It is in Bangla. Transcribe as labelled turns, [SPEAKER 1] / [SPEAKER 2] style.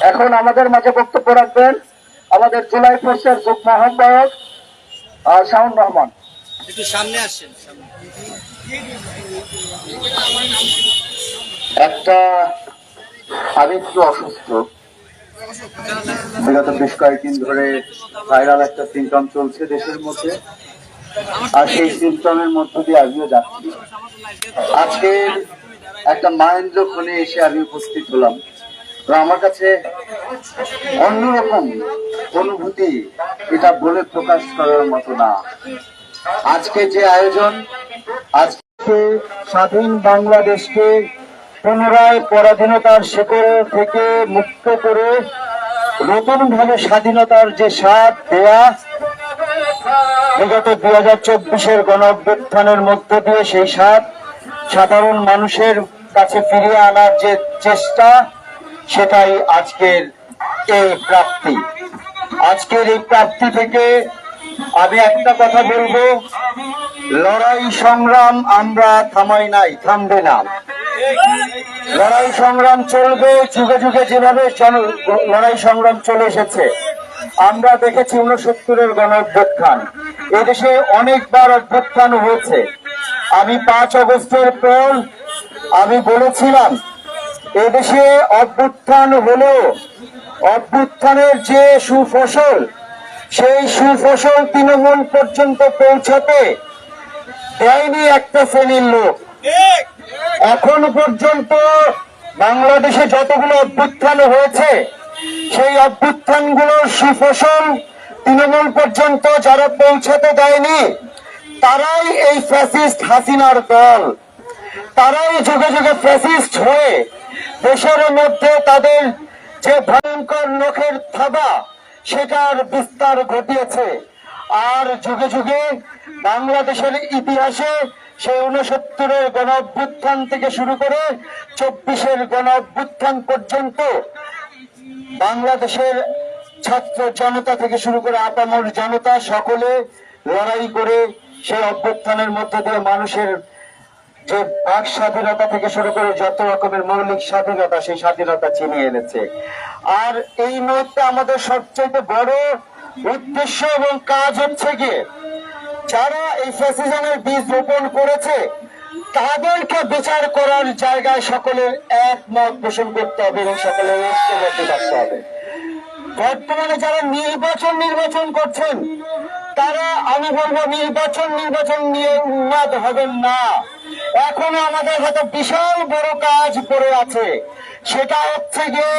[SPEAKER 1] এখন আমাদের মাঝে বক্তব্য রাখবেন আমাদের জুলাই ফোর্সের যুগ্ম আহ্বায়ক শাওন রহমান।
[SPEAKER 2] একটু সামনে আসেন।
[SPEAKER 1] আমি একটু অসুস্থ, বিগত বেশ কয়েকদিন ধরে ভাইরাল একটা সিমটম চলছে দেশের মধ্যে, আর সেই সিমটমের মধ্য দিয়ে আমিও যাচ্ছি। আজকে একটা মাহেন্দ্রক্ষণে এসে আমি উপস্থিত হলাম। আমার কাছে অন্যরকম অনুভূতি, এটা বলে প্রকাশ করার মতো না। আজকে যে আয়োজন, আজকে স্বাধীন বাংলাদেশকে পুনরায় পরাধীনতার শেকড় থেকে মুক্ত করে নতুন ভাবে স্বাধীনতার যে স্বাদ দেয়া, বিগত 2024-এর গণ অভ্যুত্থানের মধ্য দিয়ে সেই স্বাদ সাধারণ মানুষের কাছে ফিরিয়ে আনার যে চেষ্টা, সেটাই আজকের এই প্রাপ্তি। আজকের এই প্রাপ্তি থেকে আমি একটা কথা বলবো, লড়াই সংগ্রাম আমরা থামাই নাই, থামবে না। লড়াই সংগ্রাম চলবে যুগে যুগে, যেভাবে লড়াই সংগ্রাম চলে এসেছে। আমরা দেখেছি 69-এর গণ অভ্যুত্থান, এদেশে অনেকবার অভ্যুত্থান হয়েছে। আমি 5 আগস্টের পর আমি বলেছিলাম, এদেশে অভ্যুত্থান হলো, অভ্যুত্থানের যে সুফসল, সেই সুফসল তৃণমূল পর্যন্ত পৌঁছাতে দেয়নি একটা শ্রেণীর লোক। এখন পর্যন্ত বাংলাদেশে যতগুলো অভ্যুত্থান হয়েছে, সেই অভ্যুত্থানগুলোর সুফসল তৃণমূল পর্যন্ত যারা পৌঁছাতে দেয়নি, তারাই এই ফ্যাসিস্ট হাসিনার দল। তারাই যুগে যুগে ফ্যাসিস্ট হয়ে দেশের মধ্যে তাদের যে ভয়ঙ্কর নখের থাবা, সেটার বিস্তার ঘটিয়েছে। আর যুগে যুগে বাংলাদেশের ইতিহাসে সেই 69-এর গণ অভ্যুত্থান থেকে শুরু করে 24-এর গণ অভ্যুত্থান পর্যন্ত বাংলাদেশের ছাত্র জনতা থেকে শুরু করে আপামর জনতা সকলে লড়াই করে সেই অভ্যুত্থানের মধ্য দিয়ে মানুষের যে বাক স্বাধীনতা থেকে শুরু করে যত রকমের মৌলিক স্বাধীনতা, সেই স্বাধীনতা ছিনিয়ে এনেছে। আর এই মুহূর্তে আমাদের সবচেয়ে বড় উদ্দেশ্য এবং কাজ হচ্ছে গিয়ে, যারা এই ফ্যাসিজমের বীজ রোপণ করেছে তাদেরকে বিচার করার জায়গায় সকলের একমত পোষণ করতে হবে এবং সকলের ঐক্যবদ্ধ থাকতে হবে। বর্তমানে যারা নির্বাচন করছেন, তারা, আমি বলবো, নির্বাচন নিয়ে উন্মাদ হবেন না। এখনো আমাদের হাতে বিশাল বড় কাজ পড়ে আছে। সেটা হচ্ছে গিয়ে